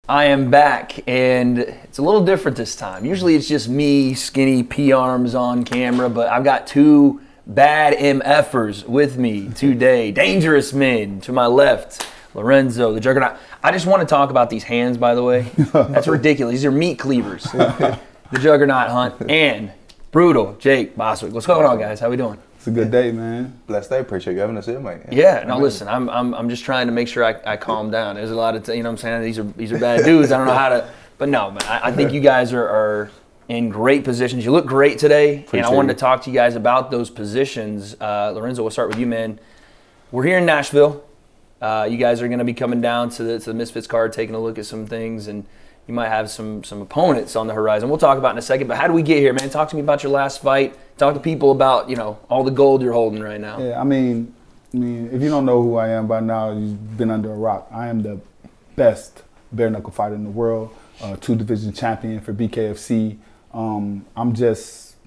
I am back, and it's a little different this time. Usually it's just me, skinny P-arms on camera, but I've got two bad MFers with me today. Dangerous men to my left, Lorenzo, the Juggernaut. I just want to talk about these hands, by the way. That's ridiculous. These are meat cleavers. The Juggernaut Hunt and brutal Jake Botswick. What's going on, guys? How we doing? It's a good day, man. Blessed day. Appreciate you having us here, mate. Yeah. No, listen. I'm just trying to make sure I calm down. There's a lot of you know what I'm saying. These are bad dudes. I don't know how to. But no, man. I think you guys are in great positions. You look great today, and I wanted to talk to you guys about those positions. Lorenzo, we'll start with you, man. We're here in Nashville. You guys are going to be coming down to the Misfits card, taking a look at some things, and you might have some opponents on the horizon. We'll talk about in a second. But how do we get here, man? Talk to me about your last fight. Talk to people about, you know, all the gold you're holding right now. Yeah, I mean, if you don't know who I am by now, you've been under a rock. I am the best bare knuckle fighter in the world. 2-division champion for BKFC. I'm just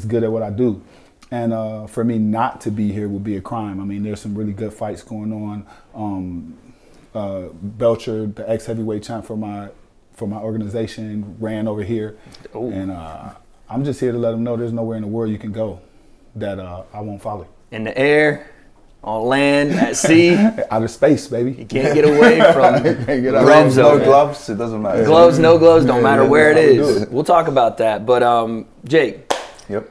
good at what I do. And for me not to be here would be a crime. I mean, there's some really good fights going on. Belcher, the ex-heavyweight champ for my organization, ran over here. Ooh. And I'm just here to let them know there's nowhere in the world you can go that I won't follow. In the air, on land, at sea. Outer space, baby. You can't get away from Lorenzo. No gloves, it doesn't matter. Gloves, no gloves, don't matter where it is. We'll talk about that. But Jake,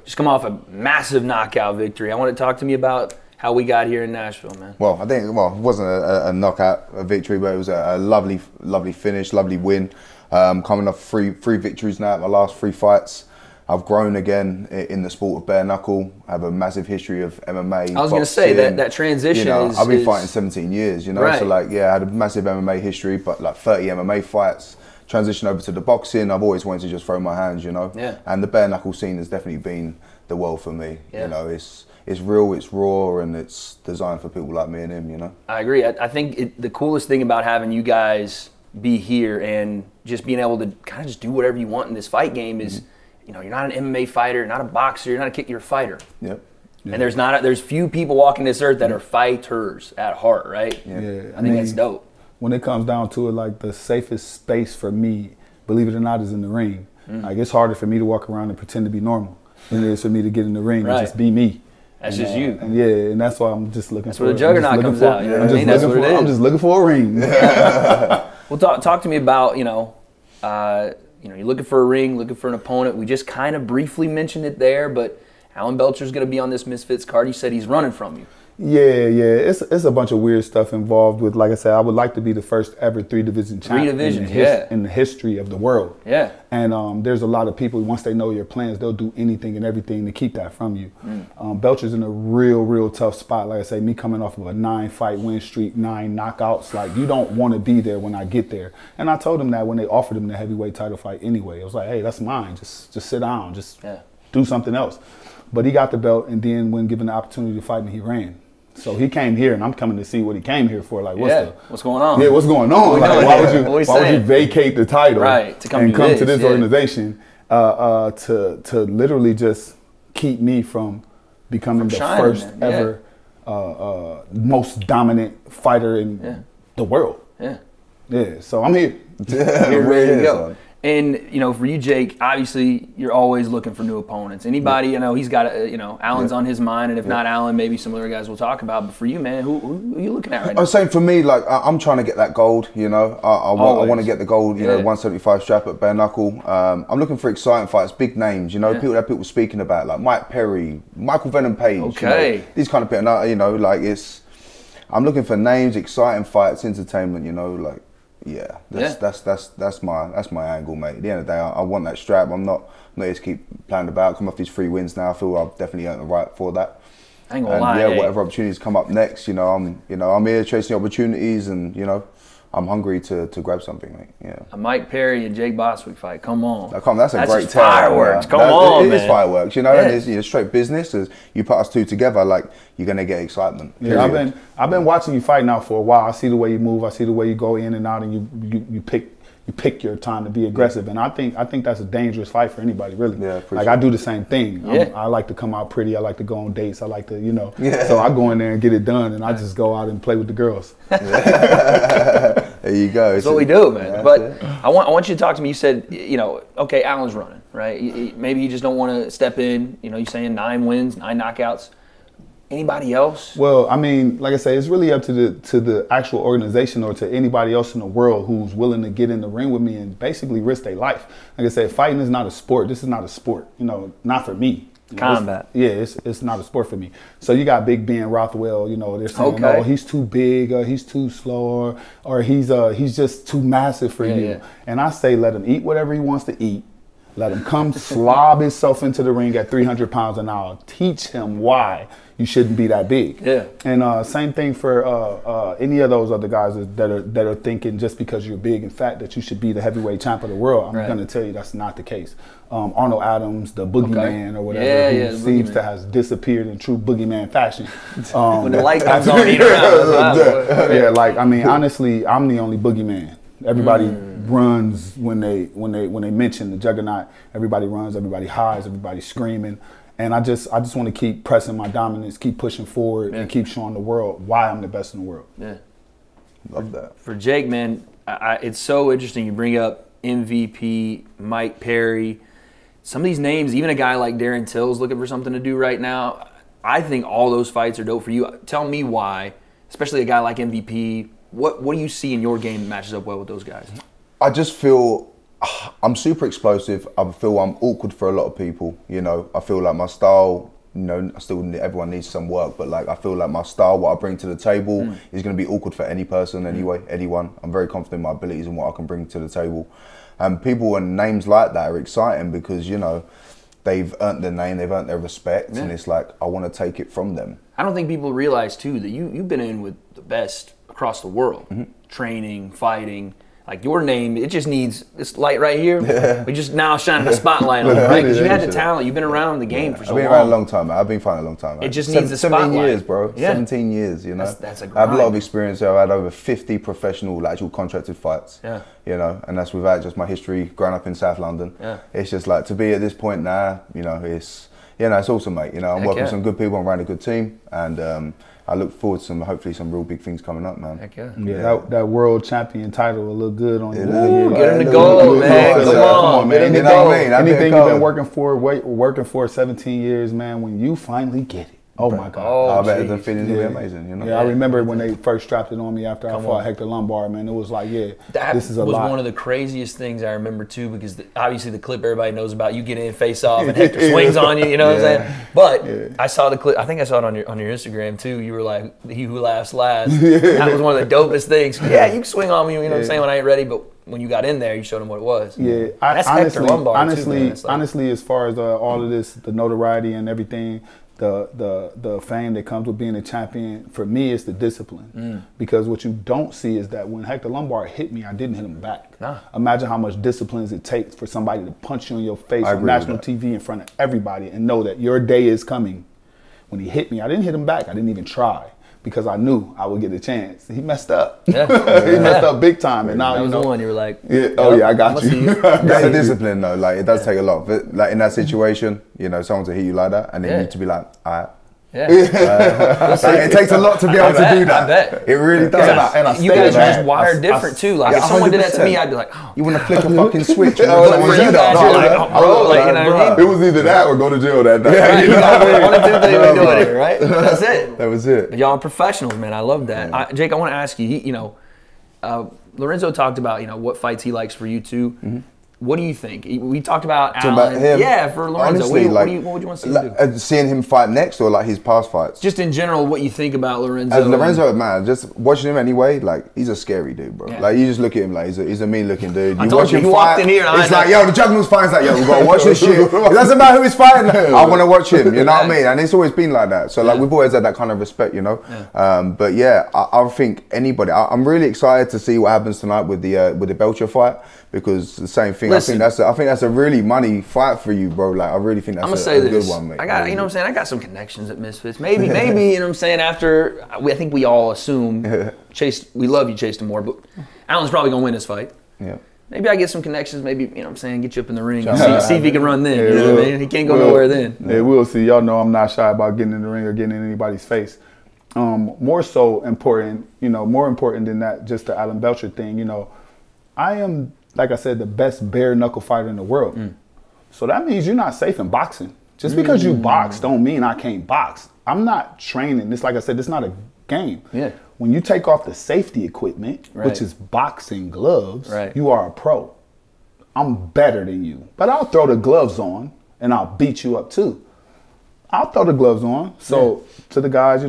just come off a massive knockout victory. I want to talk to me about how we got here in Nashville, man. Well, I think, it wasn't a knockout victory, but it was a lovely finish, lovely win. Coming off three victories now, my last 3 fights. I've grown again in the sport of bare knuckle. I have a massive history of MMA. I was going to say that transition. You know, I've been fighting 17 years. You know, right. So like, yeah, I had a massive MMA history, but like 30 MMA fights. Transition over to the boxing. I've always wanted to just throw my hands. You know, and the bare knuckle scene has definitely been the world for me. You know, it's real, it's raw, and it's designed for people like me and him. You know, I agree. I think the coolest thing about having you guys be here and just being able to kind of just do whatever you want in this fight game is. You know, you're not an MMA fighter, you're not a boxer, you're not a kick, you're a fighter. Yep. And there's few people walking this earth that are fighters at heart, right? I think that's dope. When it comes down to it, like the safest space for me, believe it or not, is in the ring. Like it's harder for me to walk around and pretend to be normal than it is for me to get in the ring and just be me. That's just you. And and that's why I'm just looking for. That's where the Juggernaut comes out. You know what I mean? That's what it is. I'm just looking for a ring. Well, talk to me about, you know, you're looking for a ring, looking for an opponent. We just kind of briefly mentioned it there, but Alan Belcher's going to be on this Misfits card. You said he's running from you. Yeah. It's a bunch of weird stuff involved with, like I said, I would like to be the first ever 3-division champion in the history of the world. Yeah. And there's a lot of people, once they know your plans, they'll do anything and everything to keep that from you. Belcher's in a real tough spot. Like I say, me coming off of a 9-fight win streak, 9 knockouts, like you don't want to be there when I get there. And I told him that when they offered him the heavyweight title fight anyway. I was like, hey, that's mine. Just sit down. Just do something else. But he got the belt, and then when given the opportunity to fight me, he ran. So he came here, and I'm coming to see what he came here for. Like, what's going on? Yeah, what's going on? Like, why would you vacate the title to come to this organization to literally just keep me from becoming the first ever most dominant fighter in the world? Yeah. So I'm here. You're ready to go. And, you know, for you, Jake, obviously you're always looking for new opponents. Anybody, you know, he's got, Alan's on his mind. And if not Alan, maybe some other guys we'll talk about. But for you, man, who are you looking at right now? I'm saying for me, like, I'm trying to get that gold, you know. I want to get the gold, you know, 175 strap at bare knuckle. I'm looking for exciting fights, big names, you know, people speaking about, like Mike Perry, Michael Venom Page. You know, these kind of people, you know, like I'm looking for names, exciting fights, entertainment, you know, like. Yeah, that's my angle, mate. At the end of the day, I want that strap. I'm not here to keep playing about. Come off these 3 wins now. I feel I've definitely earned the right for that. I ain't gonna lie. Whatever opportunities come up next, you know, I'm here chasing opportunities, and you know, I'm hungry to grab something, mate. Yeah. A Mike Perry and Jake Botswick fight. Come on. That's a great tale. Fireworks. Come on, man. It is fireworks, you know. And it's straight business. As you put us two together, like you're gonna get excitement. Yeah, I've been watching you fight now for a while. I see the way you move. I see the way you go in and out, and you pick your time to be aggressive. And I think that's a dangerous fight for anybody, really. Yeah, like I do the same thing. I like to come out pretty. I like to go on dates. I like to, So I go in there and get it done, and I just go out and play with the girls. There you go. That's what we do, man. Yeah, but I want you to talk to me. You said, you know, okay, Alan's running, right? Maybe you just don't want to step in. You know, you're saying 9 wins, 9 knockouts. Anybody else? Well, I mean, like I say, it's really up to the actual organization or to anybody else in the world who's willing to get in the ring with me and basically risk their life. Like I said, fighting is not a sport. This is not a sport. You know, not for me. Combat. It's not a sport for me. So you got Big Ben Rothwell, you know, they're saying, oh, he's too big, he's too slow, or he's just too massive for you. Yeah. And I say let him eat whatever he wants to eat. Let him come slob himself into the ring at 300 pounds an hour. Teach him why you shouldn't be that big. Yeah. And same thing for any of those other guys that are thinking just because you're big and fat that you should be the heavyweight champ of the world. I'm going to tell you that's not the case. Arnold Adams, the boogeyman or whatever, who seems to has disappeared in true boogeyman fashion. When the light comes on, he's around. Yeah, like I mean, honestly, I'm the only boogeyman. Everybody runs when they mention the juggernaut. Everybody runs, everybody hides, everybody's screaming. And I just want to keep pressing my dominance, keep pushing forward, and keep showing the world why I'm the best in the world. Yeah, love that. For Jake, man, it's so interesting. You bring up MVP, Mike Perry, some of these names. Even a guy like Darren Till's looking for something to do right now. I think all those fights are dope for you. Tell me why, especially a guy like MVP. What do you see in your game that matches up well with those guys? I just feel I'm super explosive. I feel I'm awkward for a lot of people. You know, I feel like my style, you know, everyone needs some work, but like I feel like my style, what I bring to the table is going to be awkward for any person anyway, anyone. I'm very confident in my abilities and what I can bring to the table. And people and names like that are exciting because, you know, they've earned their name, they've earned their respect, and it's like, I want to take it from them. I don't think people realize too that you've been in with the best across the world, training, fighting. Like your name, it just needs this light right here. Yeah. We just now shining a spotlight on it, right? Because you had the talent. You've been around the game for so long. I've been around a long time, man. I've been fighting a long time, man. It just needs the spotlight. 17 years, bro. Yeah. 17 years, you know. That's a grind. I have a lot of experience there. I've had over 50 professional, actual contracted fights. Yeah. You know, and that's without just my history growing up in South London. Yeah. It's just like to be at this point now, you know, it's awesome, mate. You know, I'm working with some good people. I'm running a good team, and I look forward to hopefully some real big things coming up, man. Heck yeah. Yeah, that world champion title will look good on you. Get him the gold, man. Come on, man. You know what I mean? Anything you've been working for 17 years, man, when you finally get it. Oh my God! I bet the feelings will be amazing. You know. Yeah, I remember when they first strapped it on me after I fought Hector Lombard. Man, it was like, this is a lot. That was one of the craziest things I remember too, because obviously the clip everybody knows about. You get in face off and Hector swings on you. You know what I'm saying? But I saw the clip. I think I saw it on your Instagram too. You were like, "He who laughs last." That was one of the dopest things. Yeah, you can swing on me. You know what I'm saying? When I ain't ready, but when you got in there, you showed him what it was. Yeah, that's Hector Lombard too, man. Honestly, as far as all of this, the notoriety and everything. The fame that comes with being a champion, for me, is the discipline. Because what you don't see is that when Hector Lombard hit me, I didn't hit him back. Nah. Imagine how much discipline it takes for somebody to punch you in your face on national TV in front of everybody and know that your day is coming. When he hit me, I didn't hit him back. I didn't even try. Because I knew I would get a chance. He messed up. Yeah. He messed up big time. And now, that was the one you were like, I got you. That's a discipline though. Like it does take a lot. But like in that situation, you know, someone to hit you like that, and then you need to be like, all right. Yeah. It takes a lot to be able to do that. I bet. It really does. And you guys are just wired different too. Like if someone did that to me, I'd be like, oh. You want to flick a fucking switch? For you guys, you're like, oh, bro, like, you know what I mean? It was either that or go to jail that night. Right. You know, one or two things we doing here, right? That's it. That was it. But y'all are professionals, man. I love that. Jake, I want to ask you. You know, Lorenzo talked about what fights he likes for you too. What do you think? We talked about Alan. About him. Yeah, for Lorenzo. Honestly, what would you want to see him do? Seeing him fight next or like his past fights? Just in general, what you think about Lorenzo. As Lorenzo, man, just watching him anyway, like he's a scary dude, bro. Yeah. Like you just look at him like he's a mean looking dude. You watch him fight, in here it's like, yo, the Juggernaut's fighting. It's like, yo, we gotta watch this shit. It doesn't matter who he's fighting. I want to watch him. You know what I mean? And it's always been like that. So like we've always had that kind of respect, you know. Yeah. But yeah, I think anybody. I'm really excited to see what happens tonight with the Belcher fight. Because the same thing, listen, I think that's a really money fight for you, bro. Like I really think that's a good one, mate. I got, you know what I'm saying? I got some connections at Misfits. Maybe, you know what I'm saying? After I think we all assume we love you, Chase Demore, but Alan's probably gonna win this fight. Yeah. Maybe I get some connections. Maybe you know what I'm saying? Get you up in the ring, see if he can run then. You know what I mean? He can't go nowhere then. Yeah, we'll see. Y'all know I'm not shy about getting in the ring or getting in anybody's face. more so important, more important than that, just the Alan Belcher thing. I am, like I said, the best bare knuckle fighter in the world. So that means you're not safe in boxing. Just because you box don't mean I can't box. I'm not training. This, like I said, it's not a game. Yeah. When you take off the safety equipment, which is boxing gloves, you are a pro. I'm better than you. But I'll throw the gloves on and I'll beat you up too. I'll throw the gloves on. So to the guys, the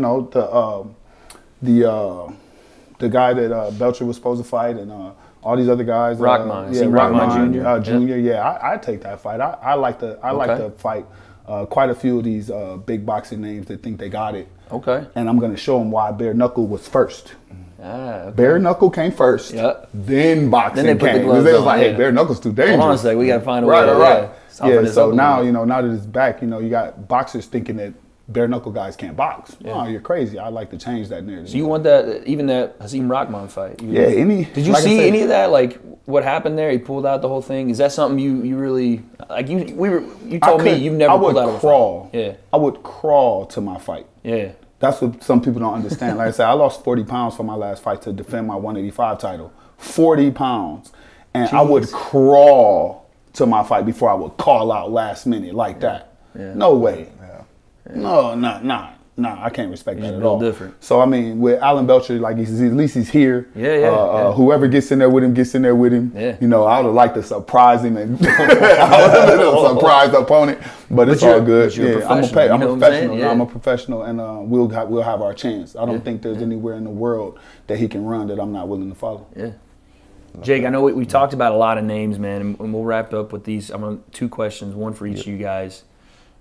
guy that Belcher was supposed to fight and all these other guys. Rockmine. Rockmine Jr. Yeah, I take that fight. I like to fight quite a few of these big boxing names that think they got it. Okay. And I'm going to show them why bare knuckle was first. Okay. Bare knuckle came first, then boxing then they came. Because they was like, hey, bare knuckle's too dangerous. Hold on a second, we got to find a way. Right. Yeah, so now, now that it's back, you got boxers thinking that bare knuckle guys can't box. Yeah. Oh, you're crazy. I'd like to change that narrative. So you want that, even that Hasim Rahman fight? Yeah, Did you see any of that? Like, what happened there? He pulled out the whole thing. Is that something you really, like, you told me you've never pulled out of a fight. Yeah. I would crawl to my fight. Yeah. That's what some people don't understand. Like I said, I lost 40 pounds for my last fight to defend my 185 title. 40 pounds. And I would crawl to my fight before I would call out last minute like that. Yeah. No way. Yeah. No, I can't respect that at all. Different. So I mean, with Alan Belcher, like at least he's here. Yeah. Whoever gets in there with him gets in there with him. Yeah. I would have liked to surprise him and I would have surprised the opponent. But it's all good. I'm a professional. I'm a professional, and we'll have our chance. I don't think there's anywhere in the world that he can run that I'm not willing to follow. Yeah. Jake, I know we talked about a lot of names, man, and we'll wrap up with these. I'm going to 2 questions, one for each of you guys.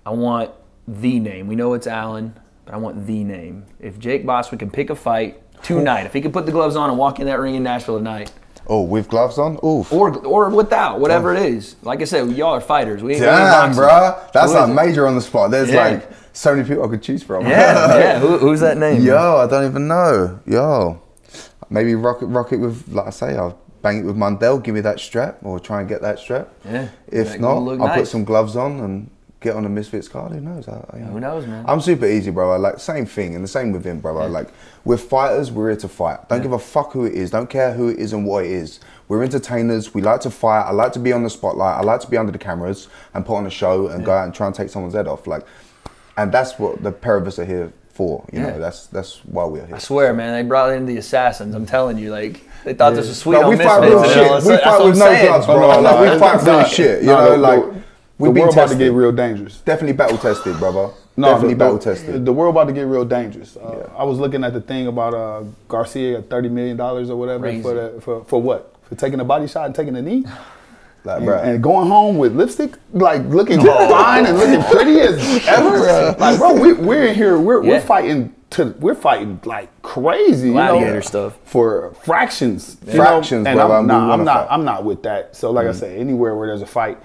I want the name. We know it's Alan, but I want the name. If Jake Botswick can pick a fight tonight, if he can put the gloves on and walk in that ring in Nashville tonight. Oh, with gloves on? Oof. Or without, whatever it is. Like I said, y'all are fighters. We ain't Damn, bro. That's like major on the spot. There's like so many people I could choose from. Yeah. Who's that name? Yo, I don't even know. Yo. Maybe rock it with, like I say, I'll bang it with Mundell, give me that strap, or try and get that strap. Yeah. If not, I'll put some gloves on and get on the Misfits card. Who knows? Who knows, man? I'm super easy, bro. I like same thing, and the same with him, bro. I like we're fighters. We're here to fight. Don't give a fuck who it is. Don't care who it is and what it is. We're entertainers. We like to fight. I like to be on the spotlight. I like to be under the cameras and put on a show and go out and try and take someone's head off. Like, and that's what the pair of us are here for. You know, that's why we're here. I swear, man. They brought in the assassins. I'm telling you, like. They thought this was sweet on we Misfits. Fight real shit. We fight with no gloves, bro. Like, we fight real shit. You know, like we've been about to get real dangerous. Definitely battle tested, brother. Definitely battle tested. The world about to get real dangerous. I was looking at the thing about Garcia at $30 million or whatever for what? For taking a body shot and taking a knee. Like, and going home with lipstick, like looking fine and looking pretty as ever. Like, bro, we're in here. We're fighting. We're fighting like crazy, gladiator stuff for fractions. Fractions, and bro. I'm not with that. So, like I say, anywhere where there's a fight,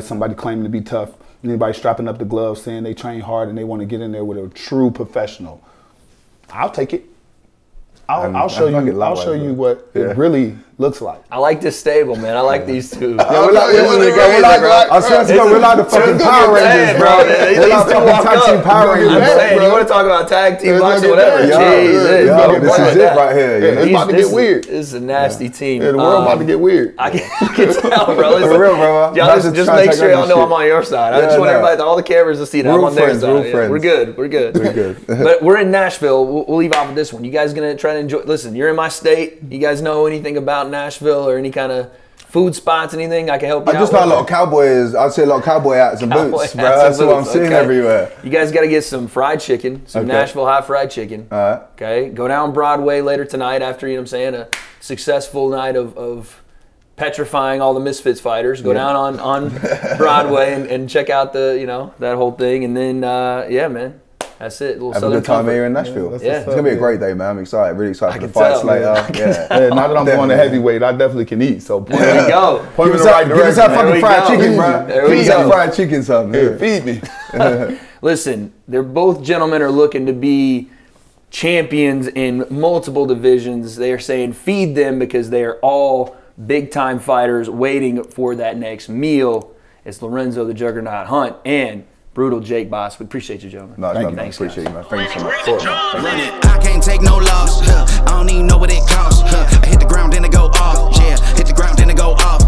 somebody claiming to be tough, anybody strapping up the gloves, saying they train hard and they want to get in there with a true professional, I'll take it. I'll show you what it really looks like. I like this stable, man. I like these two. We're like the fucking Power Rangers, bro. We're like fucking tag team Power Rangers. You want to talk about tag team boxing, whatever? Jesus, this is it right here. It's about to get weird. This is a nasty team. The world about to get weird. I can tell, bro. For real, bro. Y'all just make sure y'all know I'm on your side. I just want everybody, all the cameras to see that I'm on their side. We're good. But we're in Nashville. We'll leave off with this one. You guys gonna try to enjoy? Listen, you're in my state. You guys know anything about Nashville or any kind of food spots, anything I can help you out? I just like a lot of cowboys. I'd say a lot of cowboy hats and boots, bro. That's what I'm seeing everywhere. You guys got to get some fried chicken, some Nashville hot fried chicken. All right. Okay. Go down Broadway later tonight after, a successful night of petrifying all the Misfits fighters. Go down on Broadway and check out the, that whole thing. And then, man. That's it. Have a good time here in Nashville. It's going to be a great day, man. I'm excited. Really excited for the fights later. Now that I'm going to heavyweight, I definitely can eat. So there we go. Point me in the right direction. Give us that fucking fried chicken, bro. Feed that fried chicken something. Feed me. Listen, they're both gentlemen are looking to be champions in multiple divisions. They are saying feed them because they are all big-time fighters waiting for that next meal. It's Lorenzo the Juggernaut Hunt and brutal Jake Botswick. Appreciate you, gentlemen. No, thank you. Thanks, appreciate you, man. Thank you so much. I can't take no loss. I don't even know what it costs. I hit the ground, then it go off. Yeah, hit the ground, then it go off.